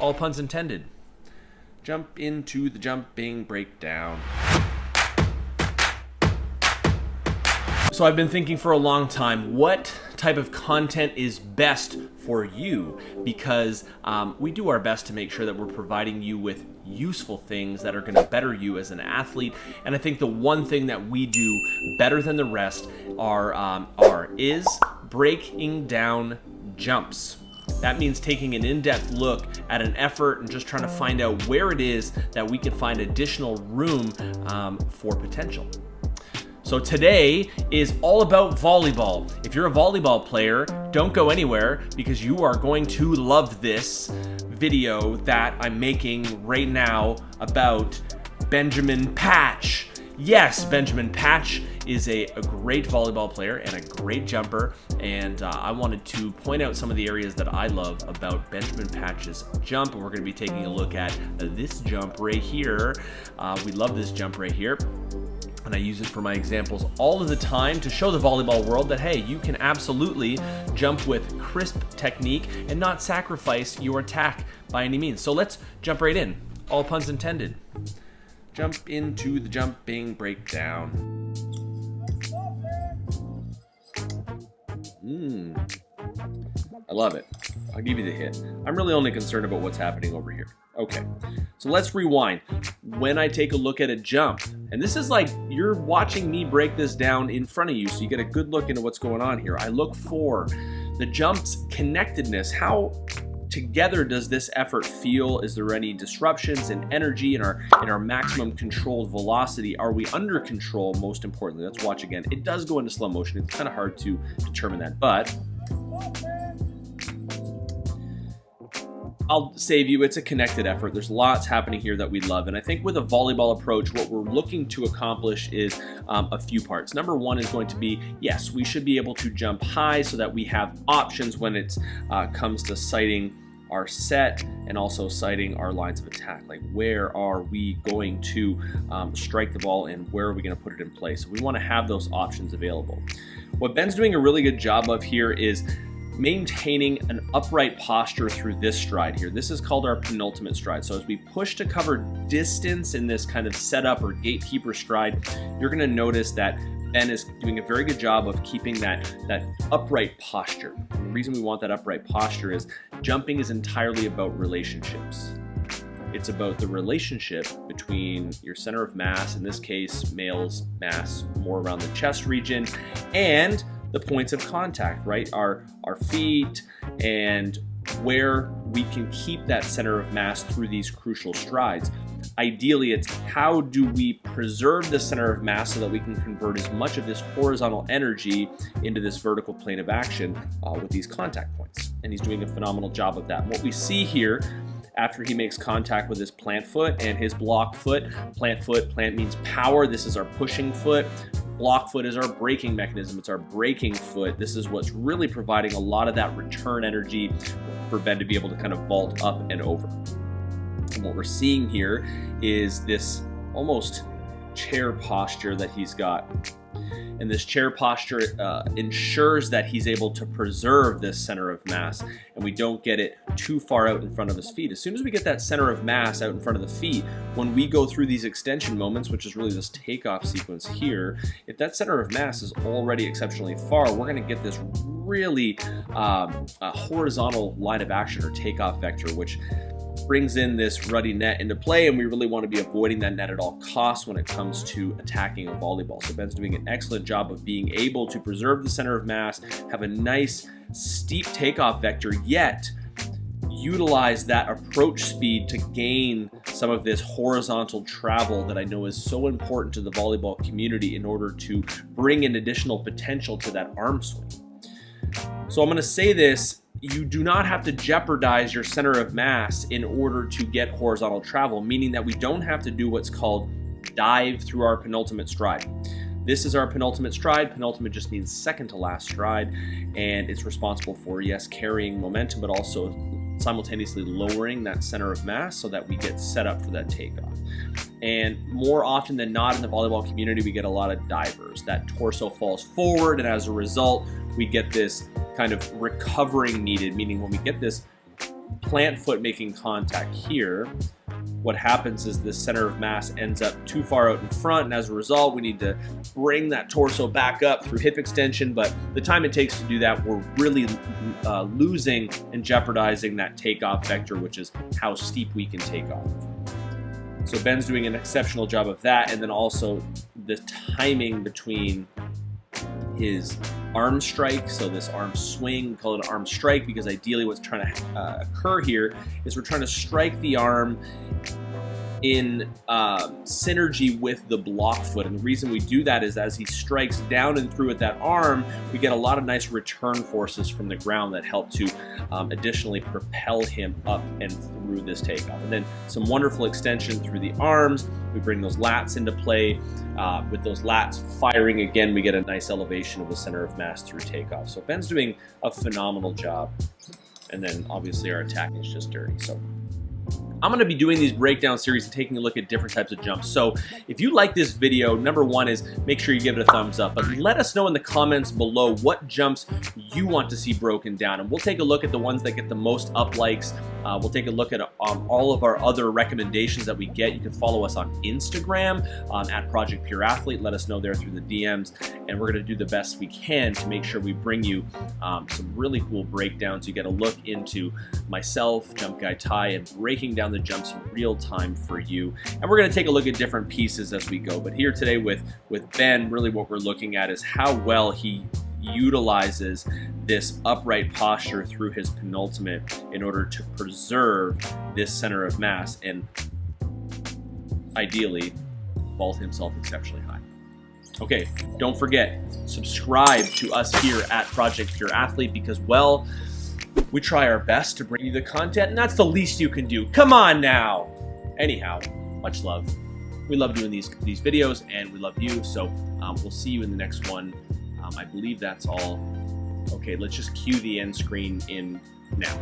all puns intended. Jump into the jumping breakdown. So I've been thinking for a long time, what type of content is best for you? Because we do our best to make sure that we're providing you with useful things that are going to better you as an athlete. And I think the one thing that we do better than the rest is breaking down jumps. That means taking an in-depth look at an effort and just trying to find out where it is that we can find additional room for potential. So today is all about volleyball. If you're a volleyball player, don't go anywhere because you are going to love this video that I'm making right now about Benjamin Patch. Yes, Benjamin Patch is a great volleyball player and a great jumper, and I wanted to point out some of the areas that I love about Benjamin Patch's jump, and we're going to be taking a look at this jump right here. We love this jump right here. And I use it for my examples all of the time to show the volleyball world that, hey, you can absolutely jump with crisp technique and not sacrifice your attack by any means. So let's jump right in. All puns intended. Jump into the jumping breakdown. I love it. I'll give you the hit. I'm really only concerned about what's happening over here. Okay, so let's rewind. When I take a look at a jump, and this is like you're watching me break this down in front of you, so you get a good look into what's going on here. I look for the jump's connectedness. How together does this effort feel? Is there any disruptions in energy in our maximum controlled velocity? Are we under control? Most importantly, let's watch again. It does go into slow motion. It's kind of hard to determine that, but I'll save you. It's a connected effort. There's lots happening here that we love. And I think with a volleyball approach, what we're looking to accomplish is a few parts. Number one is going to be, yes, we should be able to jump high so that we have options when it comes to sighting our set and also sighting our lines of attack. Like, where are we going to strike the ball and where are we going to put it in place? So we want to have those options available. What Ben's doing a really good job of here is maintaining an upright posture through this stride here. This is called our penultimate stride. So as we push to cover distance in this kind of setup or gatekeeper stride, you're going to notice that Ben is doing a very good job of keeping that upright posture. The reason we want that upright posture is jumping is entirely about relationships. It's about the relationship between your center of mass, in this case, male's mass more around the chest region, and the points of contact, right? Our feet and where we can keep that center of mass through these crucial strides. Ideally, it's how do we preserve the center of mass so that we can convert as much of this horizontal energy into this vertical plane of action with these contact points. And he's doing a phenomenal job of that. And what we see here after he makes contact with his plant foot and his block foot, plant means power. This is our pushing foot. Block foot is our braking mechanism. It's our braking foot. This is what's really providing a lot of that return energy for Ben to be able to kind of vault up and over. And what we're seeing here is this almost chair posture that he's got. And this chair posture ensures that he's able to preserve this center of mass and we don't get it too far out in front of his feet. As soon as we get that center of mass out in front of the feet, when we go through these extension moments, which is really this takeoff sequence here, if that center of mass is already exceptionally far, we're going to get this really horizontal line of action or takeoff vector, which brings in this ruddy net into play, and we really want to be avoiding that net at all costs when it comes to attacking a volleyball. So Ben's doing an excellent job of being able to preserve the center of mass, have a nice steep takeoff vector, yet utilize that approach speed to gain some of this horizontal travel that I know is so important to the volleyball community in order to bring in additional potential to that arm swing. So I'm going to say this. You do not have to jeopardize your center of mass in order to get horizontal travel, meaning that we don't have to do what's called dive through our penultimate stride. This is our penultimate stride. Penultimate just means second to last stride, and it's responsible for, yes, carrying momentum, but also simultaneously lowering that center of mass so that we get set up for that takeoff. And more often than not in the volleyball community, we get a lot of divers. That torso falls forward, and as a result, we get this kind of recovering needed, meaning when we get this plant foot making contact here, what happens is this center of mass ends up too far out in front, and as a result, we need to bring that torso back up through hip extension, but the time it takes to do that, we're really losing and jeopardizing that takeoff vector, which is how steep we can take off. So Ben's doing an exceptional job of that, and then also the timing between his arm strike, so this arm swing, we call it an arm strike because ideally what's trying to occur here is we're trying to strike the arm in synergy with the block foot, and the reason we do that is as he strikes down and through with that arm, we get a lot of nice return forces from the ground that help to additionally propel him up and through this takeoff. And then some wonderful extension through the arms. We bring those lats into play. With those lats firing again, we get a nice elevation of the center of mass through takeoff. So Ben's doing a phenomenal job. And then obviously our attack is just dirty. So I'm going to be doing these breakdown series and taking a look at different types of jumps. So if you like this video, number one is make sure you give it a thumbs up, but let us know in the comments below what jumps you want to see broken down, and we'll take a look at the ones that get the most up likes. We'll take a look at all of our other recommendations that we get. You can follow us on Instagram at Project Pure Athlete. Let us know there through the DMs, and we're going to do the best we can to make sure we bring you some really cool breakdowns. You get a look into myself, Jump Guy Ty, and breaking down the jumps in real time for you. And we're going to take a look at different pieces as we go. But here today with Ben, really what we're looking at is how well he utilizes this upright posture through his penultimate in order to preserve this center of mass and ideally vault himself exceptionally high. Okay, don't forget, subscribe to us here at Project Pure Athlete because, well, we try our best to bring you the content, and that's the least you can do. Come on now. Anyhow, much love. We love doing these videos, and we love you, so we'll see you in the next one. I believe that's all. Okay, let's just cue the end screen in now.